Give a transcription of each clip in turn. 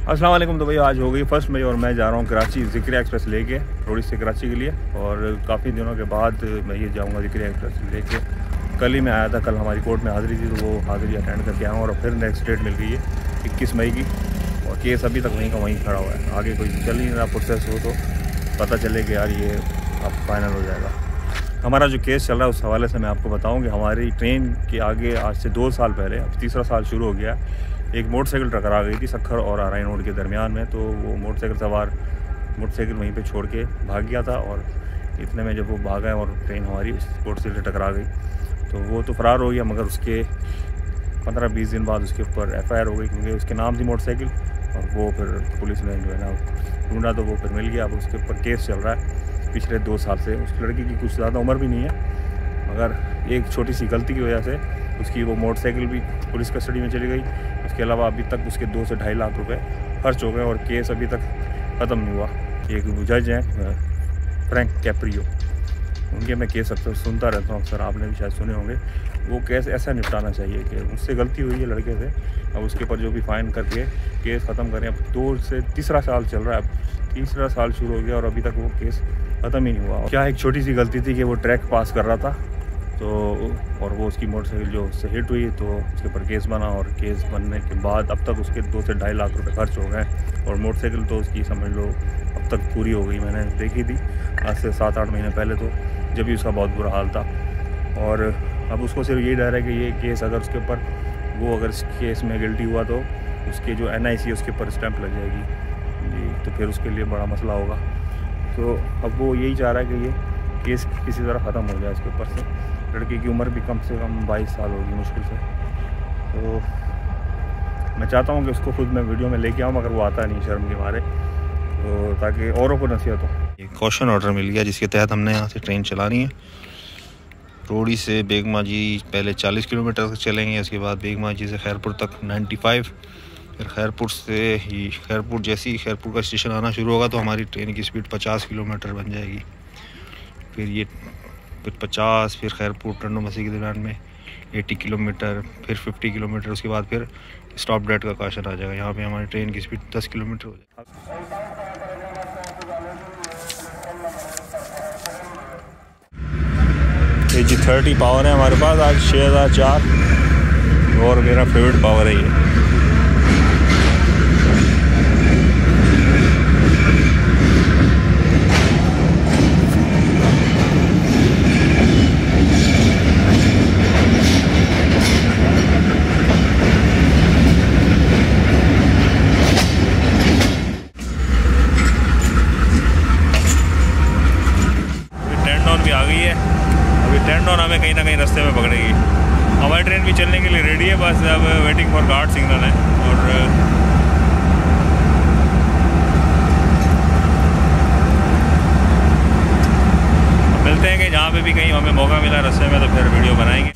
अस्सलाम वालेकुम। तो भैया आज हो गई 1 मई और मैं जा रहा हूँ कराची ज़िक्रिया एक्सप्रेस लेके रोड़ी से कराची के लिए। और काफ़ी दिनों के बाद मैं ये जाऊँगा ज़िक्रिया एक्सप्रेस लेके। कल ही मैं आया था, कल हमारी कोर्ट में हाज़िरी थी तो वो हाज़िरी अटेंड करके आया हूँ। और फिर नेक्स्ट डेट मिल गई है 21 मई की और केस अभी तक वहीं का वहीं खड़ा हुआ है। आगे कोई चल ही नहीं रहा, प्रोसेस हो तो पता चले कि यार ये अब फाइनल हो जाएगा। हमारा जो केस चल रहा है उस हवाले से मैं आपको बताऊँ कि हमारी ट्रेन के आगे आज से 2 साल पहले, अब तीसरा साल शुरू हो गया, एक मोटरसाइकिल टकरा गई थी सक्खर और आराइन रोड के दरमियान में। तो वो मोटरसाइकिल सवार मोटरसाइकिल वहीं पे छोड़ के भाग गया था और इतने में जब वो भागा है और ट्रेन हमारी उस मोटरसाइकिल से टकरा गई तो वो तो फ़रार हो गया। मगर उसके 15-20 दिन बाद उसके ऊपर FIR हो गई क्योंकि उसके नाम थी मोटरसाइकिल। और वो फिर पुलिस ने जो है ना ढूंढा तो वो फिर मिल गया। अब उसके ऊपर केस चल रहा है पिछले 2 साल से। उस लड़की की कुछ ज़्यादा उम्र भी नहीं है, मगर एक छोटी सी गलती की वजह से उसकी वो मोटरसाइकिल भी पुलिस कस्टडी में चली गई। उसके अलावा अभी तक उसके 2 से ढाई लाख रुपए खर्च हो गए और केस अभी तक ख़त्म नहीं हुआ। एक जज हैं फ्रैंक कैप्रियो, उनके मैं केस अक्सर सुनता रहता हूँ, अक्सर आपने भी शायद सुने होंगे। वो केस ऐसा निपटाना चाहिए कि उससे गलती हुई है लड़के से, अब उसके ऊपर जो भी फ़ाइन करके केस ख़त्म करें। अब 2 से तीसरा साल चल रहा है, अब तीसरा साल शुरू हो गया और अभी तक वो केस ख़त्म ही नहीं हुआ। क्या एक छोटी सी गलती थी कि वो ट्रैक पास कर रहा था तो और वो उसकी मोटरसाइकिल जो उससे हिट हुई तो उसके ऊपर केस बना। और केस बनने के बाद अब तक उसके 2 से ढाई लाख रुपए खर्च हो गए और मोटरसाइकिल तो उसकी समझ लो अब तक पूरी हो गई। मैंने देखी थी आज से 7-8 महीने पहले, तो जब भी उसका बहुत बुरा हाल था। और अब उसको सिर्फ यही डर है कि ये केस अगर उसके ऊपर अगर इस केस में गिल्टी हुआ तो उसके जो NIC है उसके ऊपर स्टैंप लग जाएगी जी, तो फिर उसके लिए बड़ा मसला होगा। तो अब वो यही चाह रहा है कि ये केस किसी तरह ख़त्म हो जाए इसके ऊपर से। लड़की की उम्र भी कम से कम 22 साल होगी मुश्किल से। तो मैं चाहता हूँ कि उसको खुद मैं वीडियो में लेके आऊँ, मगर वो आता नहीं शर्म के मारे, तो ताकि औरों को नसीहत हो। एक कॉशन ऑर्डर मिल गया जिसके तहत हमने यहाँ से ट्रेन चलानी है। रोड़ी से बेगमाजी पहले 40 किलोमीटर तक चलेंगे, उसके बाद बेगमाजी से खैरपुर तक 95, फिर खैरपुर से ही जैसे ही खैरपुर का स्टेशन आना शुरू होगा तो हमारी ट्रेन की स्पीड 50 किलोमीटर बन जाएगी। फिर 50, फिर खैरपुर टंडो मसी के दरमियान में 80 किलोमीटर, फिर 50 किलोमीटर, उसके बाद फिर स्टॉप डेट का कॉशन आ जाएगा। यहाँ पे हमारी ट्रेन की स्पीड 10 किलोमीटर हो जाएगी। G30 पावर है हमारे पास आज 6004 और मेरा फेवरेट पावर है ये। टर्न हमें कहीं ना कहीं रास्ते में पकड़ेगी। हमारी ट्रेन भी चलने के लिए रेडी है, बस अब वेटिंग फॉर गार्ड सिग्नल है। और मिलते हैं कि जहाँ पे भी कहीं हमें मौका मिला रास्ते में तो फिर वीडियो बनाएंगे।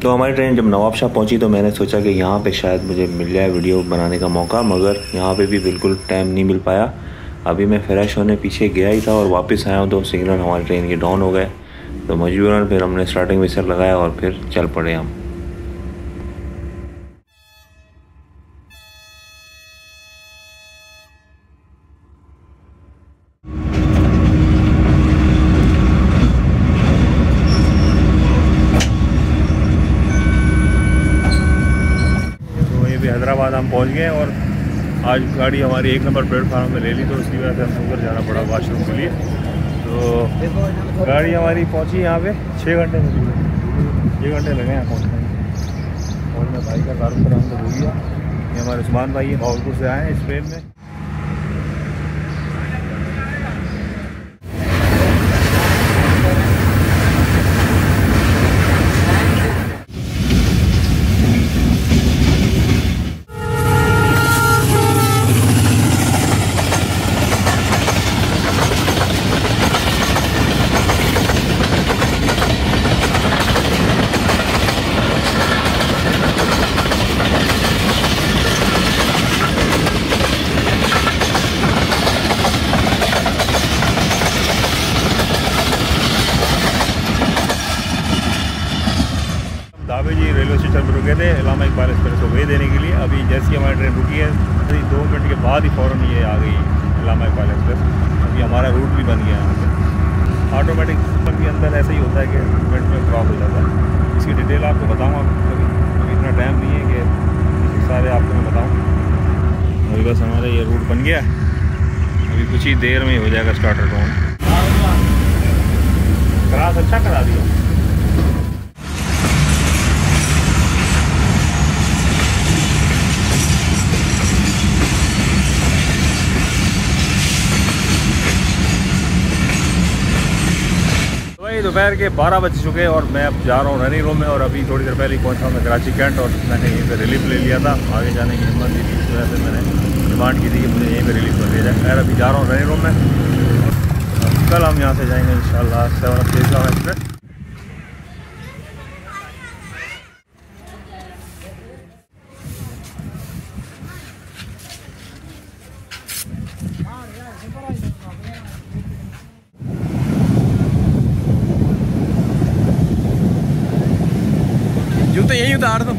तो हमारी ट्रेन जब नवाबशाह पहुंची तो मैंने सोचा कि यहाँ पे शायद मुझे मिल जाए वीडियो बनाने का मौका, मगर यहाँ पे भी बिल्कुल टाइम नहीं मिल पाया। अभी मैं फ्रेश होने पीछे गया ही था और वापस आया हूँ तो सिग्नल हमारी ट्रेन के डाउन हो गए। तो मजबूरन फिर हमने स्टार्टिंग विसल लगाया और फिर चल पड़े हम। हैदराबाद हम पहुंच गए और आज गाड़ी हमारी 1 नंबर प्लेटफार्म में ले ली तो उसकी वजह से हमको ऊपर जाना पड़ा वाशरूम के लिए। तो गाड़ी हमारी पहुंची यहाँ पे 6 घंटे में 6 घंटे लगे हैं पहुँचने में। और मैं भाई का तारुफ कराम तो हो गया हमारे उस्मान भाई है, भावलपुर से आए हैं इस ट्रेन में। दावे जी रेलवे स्टेशन पर रुके थे इलामा इकबाल एक्सप्रेस को वे देने के लिए। अभी जैसी हमारी ट्रेन रुकी है 2 मिनट के बाद ही फ़ौरन ये आ गई इलामा इकबाल एक्सप्रेस। अभी हमारा रूट भी बन गया यहाँ पे। ऑटोमेटिक सिस्टम के अंदर ऐसा ही होता है कि मिनट में क्रॉस हो जाता है। इसकी डिटेल आपको बताऊँगा कभी, इतना टाइम नहीं है कि सारे आपको मैं बताऊँ। अभी बस हमारा ये रूट बन गया, अभी कुछ ही देर में हो जाएगा स्टार्टर डाउन। क्रास अच्छा करा दिया। दोपहर के 12 बज चुके हैं और मैं अब जा रहा हूँ रनिंग रूम में। और अभी थोड़ी देर पहले पहुँचा हूँ मैं कराची कैंट और मैंने यहीं पे रिलीफ ले लिया था। आगे जाने की हिम्मत नहीं थी, इस वजह से मैंने डिमांड की थी कि मुझे यहीं पे रिलीफ कर दिया जाए। खैर अभी जा रहा हूँ रनिंग रूम में। कल हम यहाँ से जाएंगे इंशाल्लाह 7 एक्सप्रेस। जूते यही उतार दो।